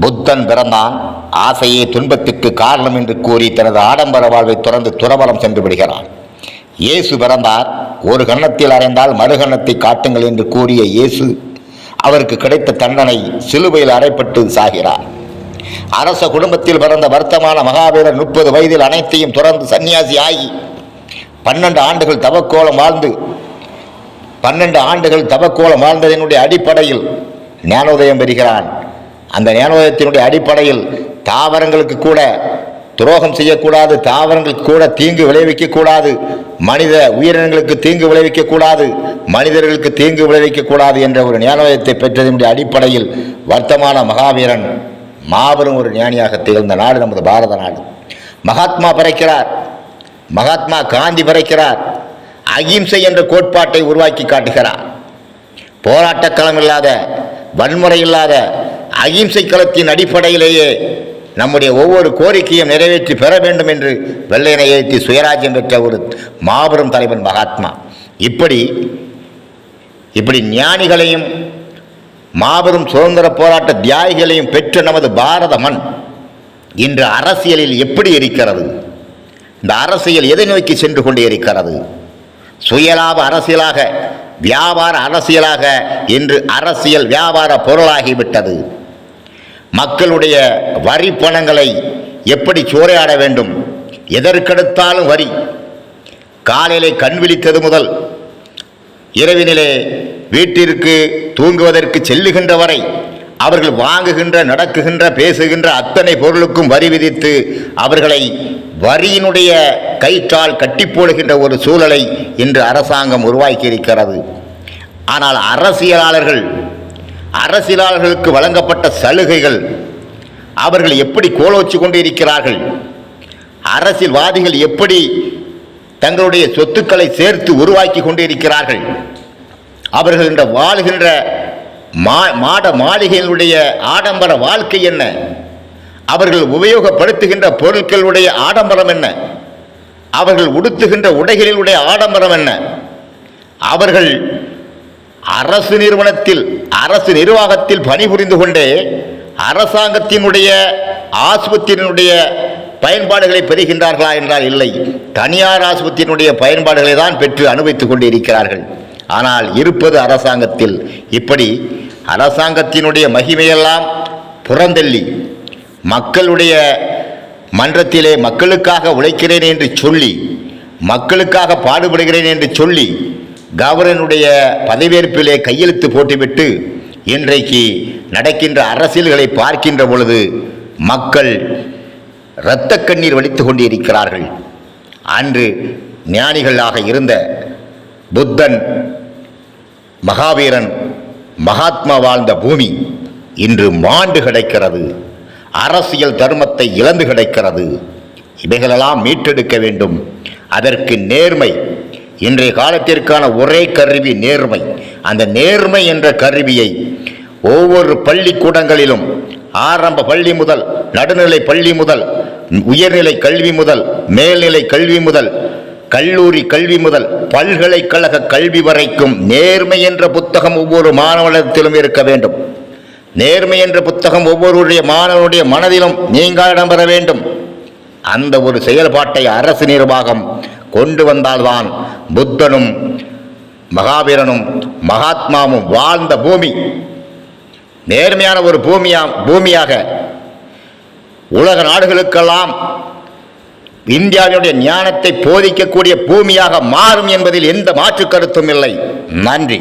புத்தன் பிறந்தான், ஆசையே துன்பத்துக்கு காரணம் என்று கூறி தனது ஆடம்பர வாழ்வை தொடர்ந்து துறவரம் சென்று விடுகிறான். இயேசு பிறந்தார், ஒரு கன்னத்தில் அறைந்தால் மறுகன்னத்தை காட்டுங்கள் என்று கூறிய இயேசு அவருக்கு கிடைத்த தண்டனை சிலுவையில் அறைப்பட்டு சாகிறார். அரச குடும்பத்தில் பிறந்த வர்த்தமான மகாவீரர் 30 வயதில் அனைத்தையும் தொடர்ந்து சன்னியாசி ஆகி 12 ஆண்டுகள் தவக்கோலம் வாழ்ந்ததனுடைய அடிப்படையில் ஞானோதயம் பெறுகிறான். அந்த ஞானோதயத்தினுடைய அடிப்படையில் தாவரங்களுக்கு கூட துரோகம் செய்யக்கூடாது, தாவரங்களுக்கு கூட தீங்கு விளைவிக்கக்கூடாது, மனித உயிரினங்களுக்கு தீங்கு விளைவிக்கக்கூடாது, மனிதர்களுக்கு தீங்கு விளைவிக்கக்கூடாது என்ற ஒரு ஞானோதயத்தை பெற்றதனுடைய அடிப்படையில் வர்த்தமான மகாவீரன் மாபெரும் ஒரு ஞானியாக திகழ்ந்த நாடு நமது பாரத நாடு. மகாத்மா பிறக்கிறார், மகாத்மா காந்தி பிறக்கிறார். அகிம்சை என்ற கோட்பாட்டை உருவாக்கி காட்டுகிறார். போராட்டக்களம் இல்லாத, வன்முறை இல்லாத அகிம்சை களத்தின் அடிப்படையிலேயே நம்முடைய ஒவ்வொரு கோரிக்கையும் நிறைவேற்றி பெற வேண்டும் என்று வெள்ளையனை ஏற்றி சுயராஜ்யம் பெற்ற ஒரு மாபெரும் தலைவன் மகாத்மா. இப்படி ஞானிகளையும் மாபெரும் சுதந்திர போராட்ட தியாகிகளையும் பெற்ற நமது பாரத மண் இன்று அரசியலில் எப்படி இருக்கிறது? இந்த அரசியல் எதை நோக்கி சென்று கொண்டே இருக்கிறது? சுயலாப அரசியலாக, வியாபார அரசியலாக இன்று அரசியல் வியாபார பொருளாகிவிட்டது. மக்களுடைய வரி பணங்களை எப்படி சூறையாட வேண்டும்? எதற்கெடுத்தாலும் வரி. காலையிலே கண் விழித்தது முதல் இரவினிலே வீட்டிற்கு தூங்குவதற்கு செல்லுகின்ற வரை அவர்கள் வாங்குகின்ற, நடக்குகின்ற, பேசுகின்ற அத்தனை பொருளுக்கும் வரி விதித்து அவர்களை வரியினுடைய கயிற்றால் கட்டி போடுகின்ற ஒரு சூழலை இன்று அரசாங்கம் உருவாக்கி இருக்கிறது. ஆனால் அரசியலாளர்களுக்கு வழங்கப்பட்ட சலுகைகள் அவர்கள் எப்படி கோலோச்சு கொண்டு இருக்கிறார்கள்? அரசியல்வாதிகள் எப்படி தங்களுடைய சொத்துக்களை சேர்த்து உருவாக்கி கொண்டிருக்கிறார்கள்? அவர்கள் இந்த வாழ்கின்ற மாட மாளிகைகளுடைய ஆடம்பர வாழ்க்கை என்ன? அவர்கள் உபயோகப்படுத்துகின்ற பொருட்களுடைய ஆடம்பரம் என்ன? அவர்கள் உடுத்துகின்ற உடைகளினுடைய ஆடம்பரம் என்ன? அவர்கள் அரசு நிறுவனத்தில், அரசு நிர்வாகத்தில் பணிபுரிந்து கொண்டே அரசாங்கத்தினுடைய ஆஸ்பத்திரியினுடைய பயன்பாடுகளை பெறுகின்றார்களா என்றால் இல்லை, தனியார் ஆஸ்பத்திரியினுடைய பயன்பாடுகளை தான் பெற்று அனுபவித்துக் கொண்டு இருக்கிறார்கள். ஆனால் இருப்பது அரசாங்கத்தில். இப்படி அரசாங்கத்தினுடைய மகிமையெல்லாம் புறந்தள்ளி மக்களுடைய மன்றத்திலே மக்களுக்காக உழைக்கிறேன் என்று சொல்லி, மக்களுக்காக பாடுபடுகிறேன் என்று சொல்லி கவர்னருடைய பதவியேற்பிலே கையெழுத்து போட்டுவிட்டு இன்றைக்கு நடக்கின்ற அரசியல்களை பார்க்கின்ற பொழுது மக்கள் இரத்த கண்ணீர் வடித்து கொண்டிருக்கிறார்கள். அன்று ஞானிகளாக இருந்த புத்தன், மகாவீரன், மகாத்மா வாழ்ந்த பூமி இன்று மாண்டு கிடக்கிறது. அரசியல் தர்மத்தை இழந்து கிடக்கிறது. இவைகளெல்லாம் மீட்டெடுக்க வேண்டும். அதற்கு நேர்மை இன்றைய காலத்திற்கான ஒரே கருவி நேர்மை. அந்த நேர்மை என்ற கருவியை ஒவ்வொரு பள்ளிக்கூடங்களிலும், ஆரம்ப பள்ளி முதல், நடுநிலை பள்ளி முதல், உயர்நிலை கல்வி முதல், மேல்நிலை கல்வி முதல், கல்லூரி கல்வி முதல், பல்கலைக்கழக கல்வி வரைக்கும் நேர்மை என்ற புத்தகம் ஒவ்வொரு மாணவனிடத்திலும் இருக்க வேண்டும். நேர்மை என்ற புத்தகம் ஒவ்வொருடைய மாணவனுடைய மனதிலும் நீங்காத இடம்பெற வேண்டும். அந்த ஒரு செயல்பாட்டை அரசு நிர்வாகம் கொண்டு வந்தால்தான் புத்தனும் மகாவீரனும் மகாத்மாவும் வாழ்ந்த பூமி நேர்மையான ஒரு பூமியாக உலக நாடுகளுக்கெல்லாம் இந்தியாவினுடைய ஞானத்தை போதிக்கக்கூடிய பூமியாக மாறும் என்பதில் எந்த மாற்று கருத்தும் இல்லை. நன்றி.